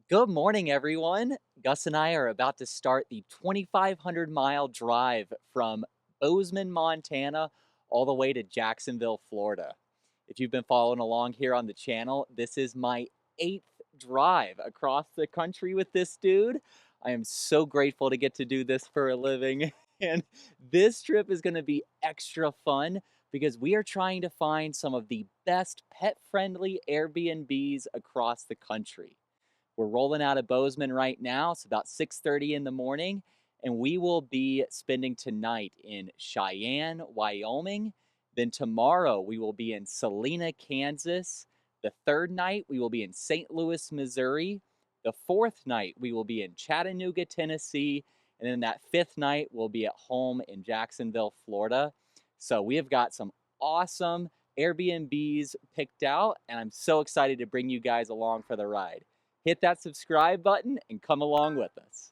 Good morning, everyone. Gus and I are about to start the 2,500-mile drive from Bozeman, Montana, all the way to Jacksonville, Florida. If you've been following along here on the channel, this is my 8th drive across the country with this dude. I am so grateful to get to do this for a living. And this trip is going to be extra fun because we are trying to find some of the best pet-friendly Airbnbs across the country. We're rolling out of Bozeman right now. It's about 6:30 in the morning, and we will be spending tonight in Cheyenne, Wyoming. Then tomorrow we will be in Salina, Kansas. The third night we will be in St. Louis, Missouri. The fourth night we will be in Chattanooga, Tennessee. And then that fifth night we'll be at home in Jacksonville, Florida. So we have got some awesome Airbnbs picked out, and I'm so excited to bring you guys along for the ride. Hit that subscribe button and come along with us.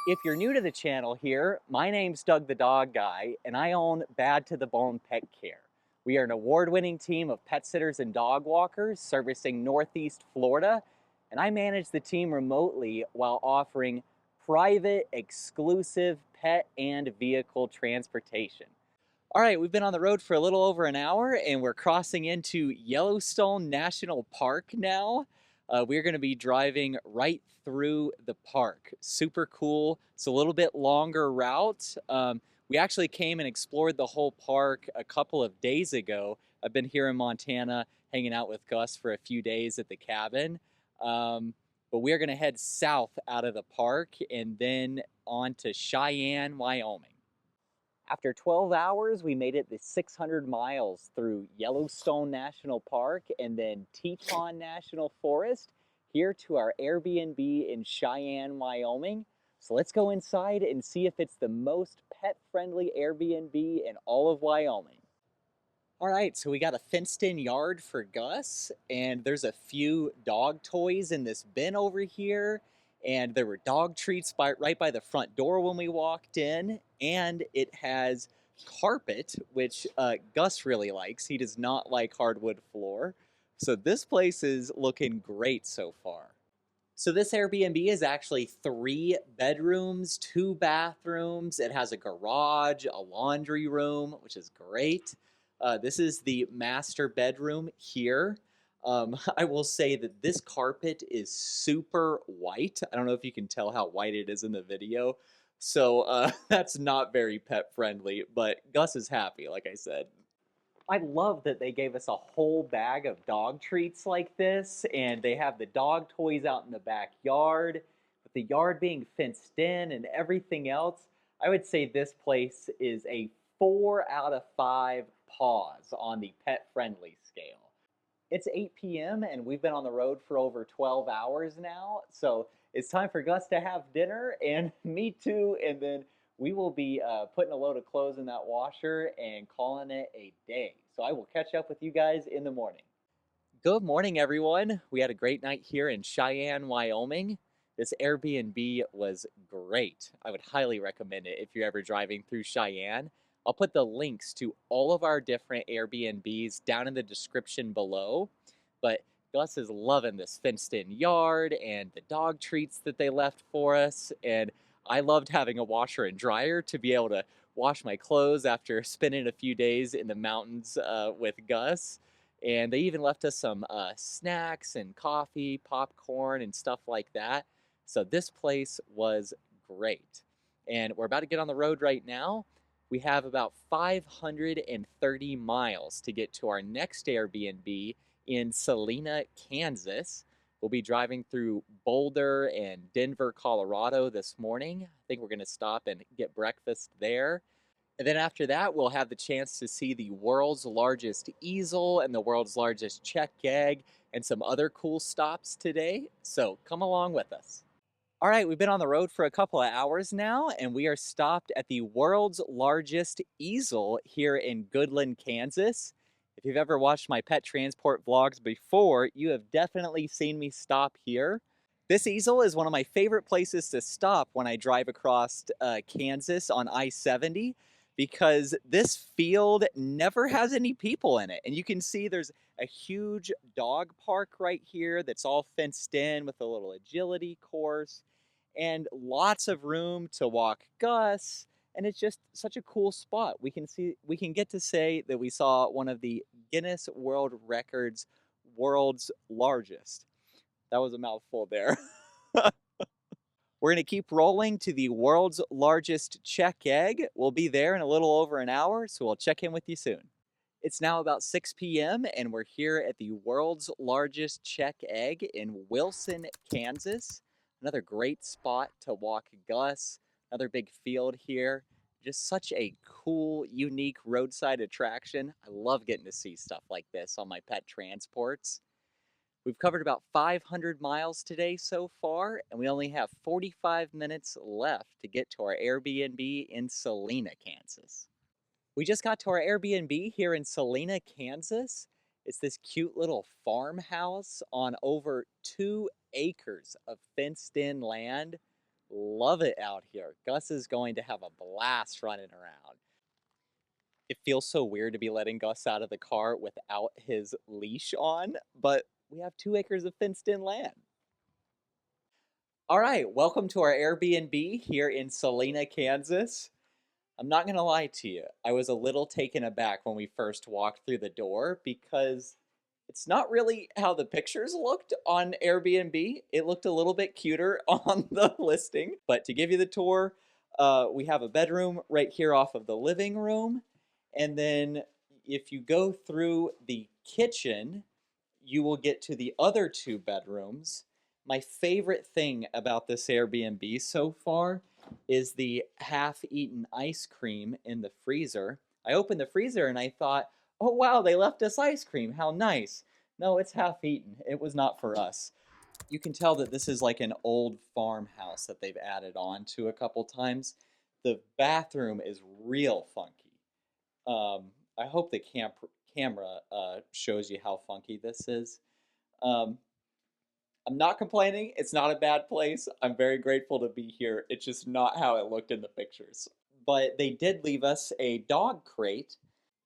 If you're new to the channel here, my name's Doug the Dog Guy, and I own Bad to the Bone Pet Care. We are an award-winning team of pet sitters and dog walkers servicing Northeast Florida, and I manage the team remotely while offering private, exclusive pet and vehicle transportation. All right, we've been on the road for a little over an hour, and we're crossing into Yellowstone National Park now. We're going to be driving right through the park. Super cool. It's a little bit longer route. We actually came and explored the whole park a couple of days ago. I've been here in Montana hanging out with Gus for a few days at the cabin. But we're going to head south out of the park and then on to Cheyenne, Wyoming. After 12 hours, we made it the 600 miles through Yellowstone National Park and then Teton National Forest here to our Airbnb in Cheyenne, Wyoming. So let's go inside and see if it's the most pet-friendly Airbnb in all of Wyoming. All right, so we got a fenced-in yard for Gus, and there's a few dog toys in this bin over here. And there were dog treats right by the front door when we walked in. And it has carpet, which Gus really likes. He does not like hardwood floor. So this place is looking great so far. So this Airbnb is actually 3 bedrooms, 2 bathrooms. It has a garage, a laundry room, which is great. This is the master bedroom here. I will say that this carpet is super white. I don't know if you can tell how white it is in the video. So that's not very pet friendly, but Gus is happy, like I said. I love that they gave us a whole bag of dog treats like this, and they have the dog toys out in the backyard. With the yard being fenced in and everything else, I would say this place is a 4 out of 5 paws on the pet friendly scale. It's 8 p.m. and we've been on the road for over 12 hours now. So it's time for Gus to have dinner and me too. And then we will be putting a load of clothes in that washer and calling it a day. So I will catch up with you guys in the morning. Good morning, everyone. We had a great night here in Cheyenne, Wyoming. This Airbnb was great. I would highly recommend it if you're ever driving through Cheyenne. I'll put the links to all of our different Airbnbs down in the description below. But Gus is loving this fenced-in yard and the dog treats that they left for us. And I loved having a washer and dryer to be able to wash my clothes after spending a few days in the mountains with Gus. And they even left us some snacks and coffee, popcorn, and stuff like that. So this place was great. And we're about to get on the road right now. We have about 530 miles to get to our next Airbnb in Salina, Kansas. We'll be driving through Boulder and Denver, Colorado this morning. I think we're going to stop and get breakfast there. And then after that, we'll have the chance to see the world's largest easel and the world's largest check egg and some other cool stops today. So come along with us. All right, we've been on the road for a couple of hours now, and we are stopped at the world's largest easel here in Goodland, Kansas. If you've ever watched my pet transport vlogs before, you have definitely seen me stop here. This easel is one of my favorite places to stop when I drive across Kansas on I-70 because this field never has any people in it. And you can see there's a huge dog park right here that's all fenced in with a little agility course and lots of room to walk Gus. And it's just such a cool spot. We can get to say that we saw one of the Guinness World Records world's largest. That was a mouthful there. We're going to keep rolling to the world's largest check egg. We'll be there in a little over an hour, so we'll check in with you soon. It's now about 6 p.m., and we're here at the world's largest check egg in Wilson, Kansas. Another great spot to walk Gus, another big field here. Just such a cool, unique roadside attraction. I love getting to see stuff like this on my pet transports. We've covered about 500 miles today so far, and we only have 45 minutes left to get to our Airbnb in Salina, Kansas. We just got to our Airbnb here in Salina, Kansas. It's this cute little farmhouse on over 2 acres of fenced-in land. Love it out here. Gus is going to have a blast running around. It feels so weird to be letting Gus out of the car without his leash on, but we have 2 acres of fenced-in land. All right, welcome to our Airbnb here in Salina, Kansas. I'm not gonna lie to you, I was a little taken aback when we first walked through the door because it's not really how the pictures looked on Airbnb. It looked a little bit cuter on the listing. But to give you the tour, we have a bedroom right here off of the living room. And then if you go through the kitchen, you will get to the other 2 bedrooms. My favorite thing about this Airbnb so far is the half-eaten ice cream in the freezer. I opened the freezer and I thought, oh wow, they left us ice cream, how nice. No, it's half-eaten. It was not for us. You can tell that this is like an old farmhouse that they've added on to a couple times. The bathroom is real funky. I hope the camera shows you how funky this is. I'm not complaining. It's not a bad place. I'm very grateful to be here. It's just not how it looked in the pictures. But they did leave us a dog crate,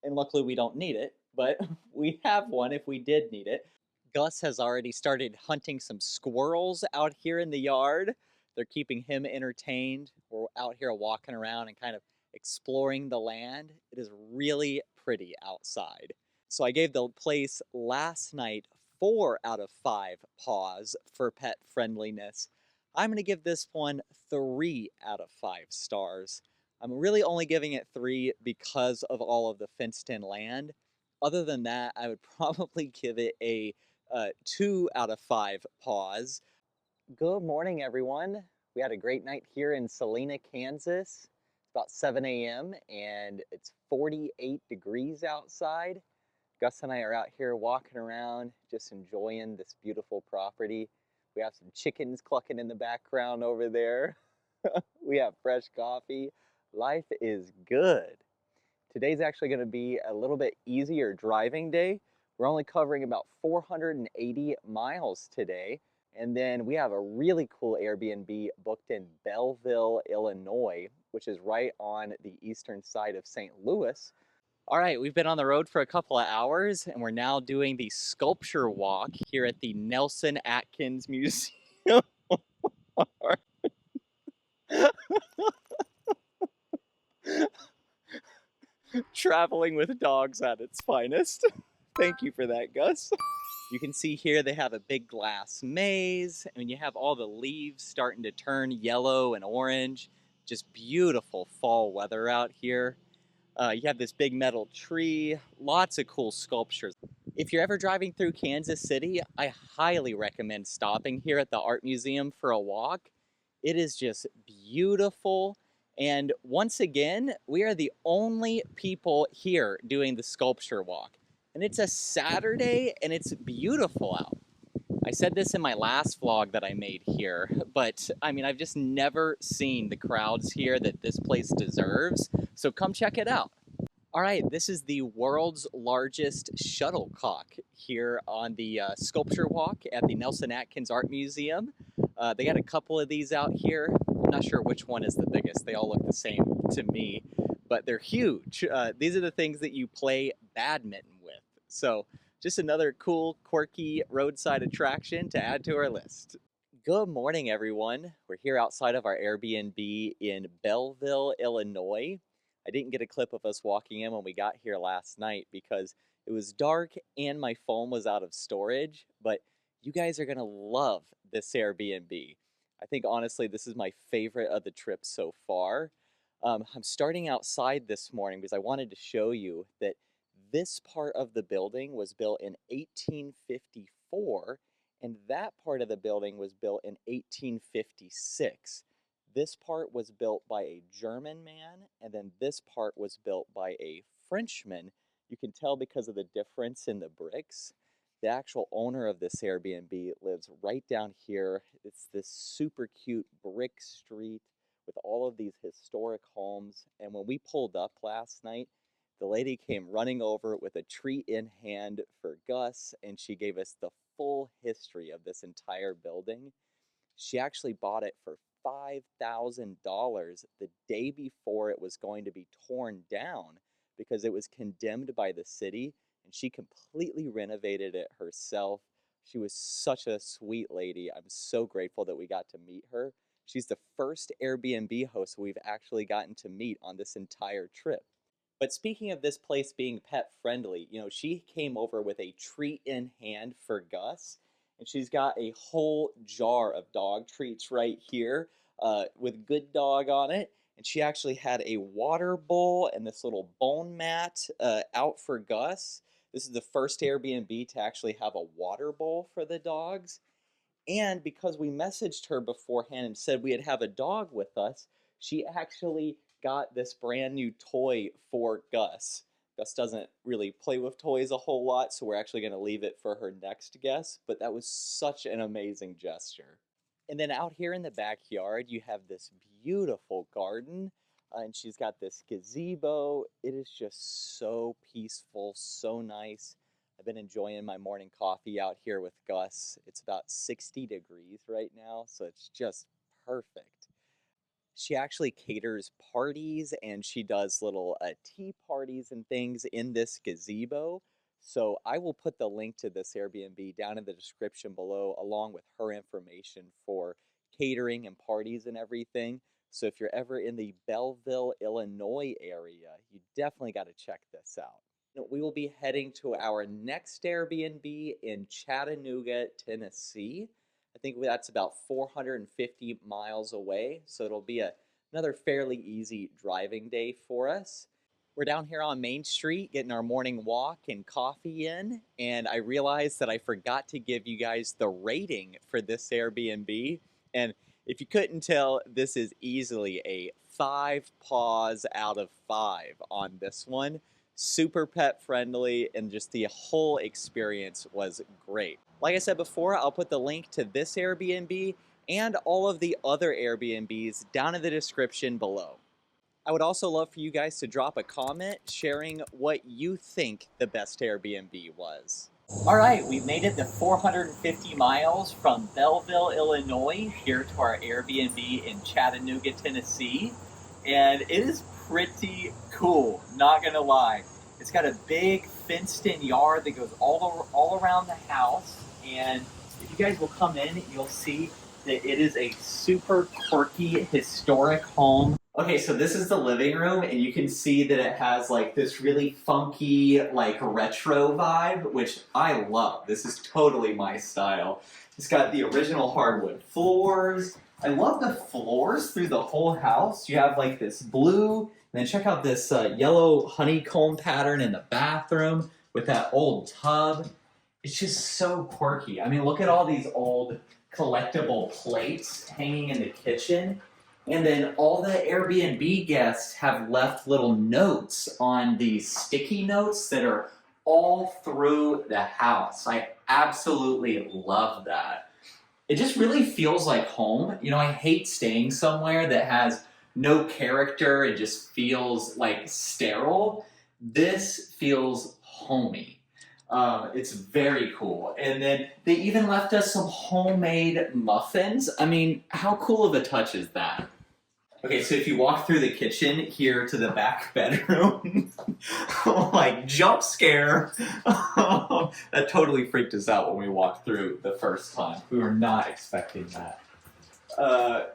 and luckily we don't need it, but we have one if we did need it. Gus has already started hunting some squirrels out here in the yard. They're keeping him entertained. We're out here walking around and kind of exploring the land. It is really pretty outside. So I gave the place last night 4 out of 5 paws for pet friendliness. I'm going to give this one 3 out of 5 stars. I'm really only giving it 3 because of all of the fenced-in land. Other than that, I would probably give it a 2 out of 5 paws. Good morning, everyone. We had a great night here in Salina, Kansas. It's about 7 a.m. and it's 48 degrees outside. Gus and I are out here walking around, just enjoying this beautiful property. We have some chickens clucking in the background over there. We have fresh coffee. Life is good. Today's actually going to be a little bit easier driving day. We're only covering about 480 miles today. And then we have a really cool Airbnb booked in Belleville, Illinois, which is right on the eastern side of St. Louis. All right, we've been on the road for a couple of hours, and we're now doing the sculpture walk here at the Nelson Atkins Museum. Traveling with dogs at its finest. Thank you for that, Gus. You can see here they have a big glass maze, and you have all the leaves starting to turn yellow and orange. Just beautiful fall weather out here. You have this big metal tree, lots of cool sculptures. If you're ever driving through Kansas City, I highly recommend stopping here at the Art Museum for a walk. It is just beautiful. And once again, we are the only people here doing the sculpture walk. And it's a Saturday and it's beautiful out. I said this in my last vlog that I made here, but I mean, I've just never seen the crowds here that this place deserves. So come check it out. All right, this is the world's largest shuttlecock here on the sculpture walk at the Nelson Atkins Art Museum. They got a couple of these out here. I'm not sure which one is the biggest. They all look the same to me. but they're huge. These are the things that you play badminton with. So just another cool, quirky roadside attraction to add to our list. Good morning, everyone. We're here outside of our Airbnb in Belleville, Illinois. I didn't get a clip of us walking in when we got here last night because it was dark and my phone was out of storage, but you guys are gonna love this Airbnb. I think honestly, this is my favorite of the trip so far. I'm starting outside this morning because I wanted to show you that this part of the building was built in 1854 and that part of the building was built in 1856. This part was built by a German man, and then this part was built by a Frenchman. You can tell because of the difference in the bricks. The actual owner of this Airbnb lives right down here. It's this super cute brick street with all of these historic homes. And when we pulled up last night, the lady came running over with a treat in hand for Gus, and she gave us the full history of this entire building. She actually bought it for $5,000 the day before it was going to be torn down because it was condemned by the city, and she completely renovated it herself. She was such a sweet lady. I'm so grateful that we got to meet her. She's the first Airbnb host we've actually gotten to meet on this entire trip. But speaking of this place being pet friendly, she came over with a treat in hand for Gus, and she's got a whole jar of dog treats right here with Good Dog on it. And she actually had a water bowl and this little bone mat out for Gus. This is the first Airbnb to actually have a water bowl for the dogs. And because we messaged her beforehand and said we'd have a dog with us, she actually got this brand new toy for Gus. Gus doesn't really play with toys a whole lot, so we're actually going to leave it for her next guest, but that was such an amazing gesture. And then out here in the backyard, you have this beautiful garden, and she's got this gazebo. It is just so peaceful, so nice. I've been enjoying my morning coffee out here with Gus. It's about 60 degrees right now, so it's just perfect. She actually caters parties and she does little tea parties and things in this gazebo. So I will put the link to this Airbnb down in the description below, along with her information for catering and parties and everything. So if you're ever in the Belleville, Illinois area, you definitely got to check this out. We will be heading to our next Airbnb in Chattanooga, Tennessee. I think that's about 450 miles away, so it'll be another fairly easy driving day for us. We're down here on Main Street getting our morning walk and coffee in, and I realized that I forgot to give you guys the rating for this Airbnb. And if you couldn't tell, this is easily a 5 paws out of 5 on this one. Super pet friendly, and just the whole experience was great. Like I said before, I'll put the link to this Airbnb and all of the other Airbnbs down in the description below. I would also love for you guys to drop a comment sharing what you think the best Airbnb was. All right, we've made it the 450 miles from Belleville, Illinois, here to our Airbnb in Chattanooga, Tennessee. And it is pretty cool, not gonna lie. It's got a big fenced-in yard that goes all around the house. And if you guys will come in, you'll see that it is a super quirky, historic home. Okay, so this is the living room, and you can see that it has like this really funky, like retro vibe, which I love. This is totally my style. It's got the original hardwood floors. I love the floors through the whole house. You have like this blue, and then check out this yellow honeycomb pattern in the bathroom with that old tub. It's just so quirky. I mean, look at all these old collectible plates hanging in the kitchen. And then all the Airbnb guests have left little notes on these sticky notes that are all through the house. I absolutely love that. It just really feels like home. I hate staying somewhere that has no character. It just feels like sterile. This feels homey. It's very cool. And then they even left us some homemade muffins. I mean, how cool of a touch is that? Okay, so if you walk through the kitchen here to the back bedroom, like jump scare. That totally freaked us out when we walked through the first time. We were not expecting that. I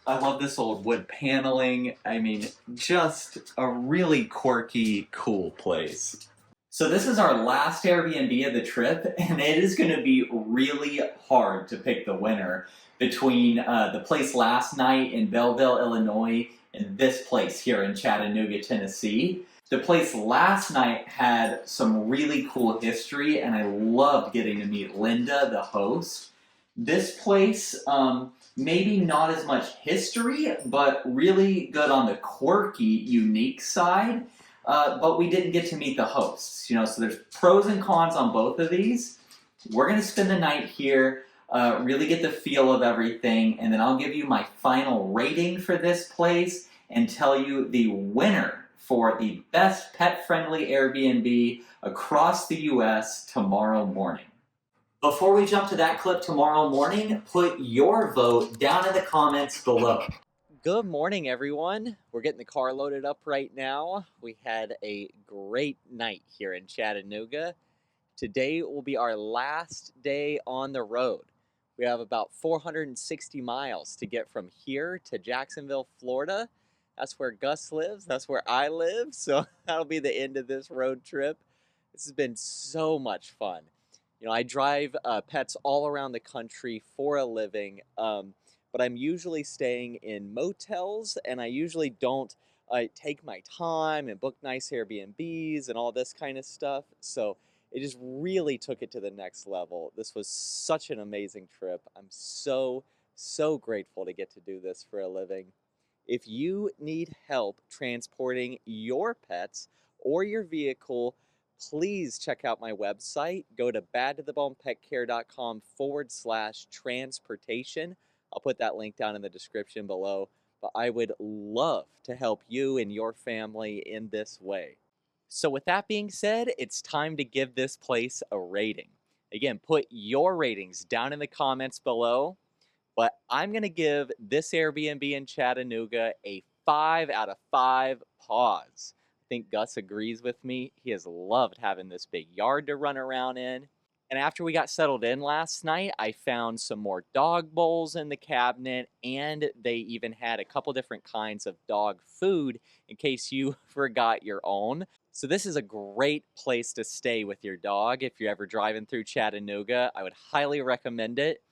love this old wood paneling. I mean, just a really quirky, cool place. So this is our last Airbnb of the trip, and it is going to be really hard to pick the winner between the place last night in Belleville, Illinois, and this place here in Chattanooga, Tennessee. The place last night had some really cool history, and I loved getting to meet Linda, the host. This place, maybe not as much history, but really good on the quirky, unique side. But we didn't get to meet the hosts, so there's pros and cons on both of these. We're going to spend the night here, really get the feel of everything, and then I'll give you my final rating for this place and tell you the winner for the best pet-friendly Airbnb across the U.S. tomorrow morning. Before we jump to that clip tomorrow morning, put your vote down in the comments below. Good morning, everyone. We're getting the car loaded up right now. We had a great night here in Chattanooga. Today will be our last day on the road. We have about 460 miles to get from here to Jacksonville, Florida. That's where Gus lives. That's where I live. So that'll be the end of this road trip. This has been so much fun. I drive pets all around the country for a living. But I'm usually staying in motels, and I usually don't take my time and book nice Airbnbs and all this kind of stuff. So it just really took it to the next level. This was such an amazing trip. I'm so grateful to get to do this for a living. If you need help transporting your pets or your vehicle, please check out my website. Go to badtothebonepetcare.com/transportation. I'll put that link down in the description below, but I would love to help you and your family in this way. So with that being said, it's time to give this place a rating. Again, put your ratings down in the comments below, but I'm going to give this Airbnb in Chattanooga a 5 out of 5 paws. I think Gus agrees with me. He has loved having this big yard to run around in. And after we got settled in last night, I found some more dog bowls in the cabinet, and they even had a couple different kinds of dog food in case you forgot your own. So this is a great place to stay with your dog if you're ever driving through Chattanooga. I would highly recommend it.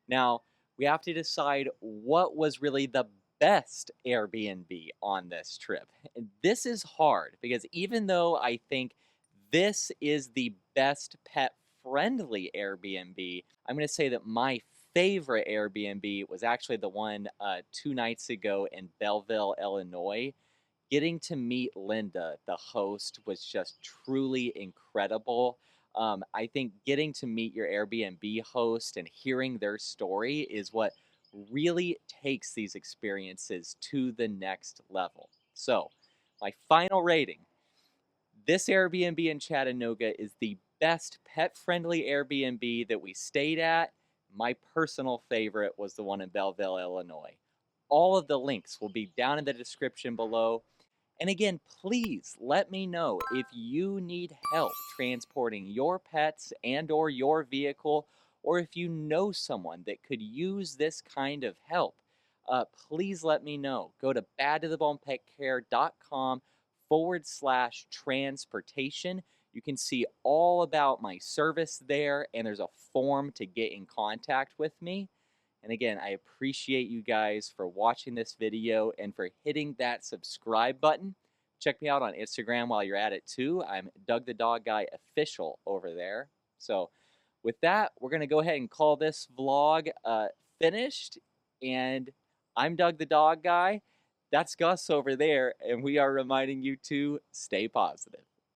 Now, we have to decide what was really the best Airbnb on this trip. And this is hard because even though I think this is the best pet-friendly Airbnb, I'm going to say that my favorite Airbnb was actually the one 2 nights ago in Belleville, Illinois. Getting to meet Linda, the host, was just truly incredible. I think getting to meet your Airbnb host and hearing their story is what really takes these experiences to the next level. So, my final rating. This Airbnb in Chattanooga is the best pet-friendly Airbnb that we stayed at. My personal favorite was the one in Belleville, Illinois. All of the links will be down in the description below. And again, please let me know if you need help transporting your pets and or your vehicle, or if you know someone that could use this kind of help. Please let me know. Go to badtothebonepetcare.com/transportation. You can see all about my service there, and there's a form to get in contact with me. And again, I appreciate you guys for watching this video and for hitting that subscribe button. Check me out on Instagram while you're at it too. I'm Doug the Dog Guy Official over there. So with that, we're going to go ahead and call this vlog finished. And I'm Doug the Dog Guy. That's Gus over there. And we are reminding you to stay positive.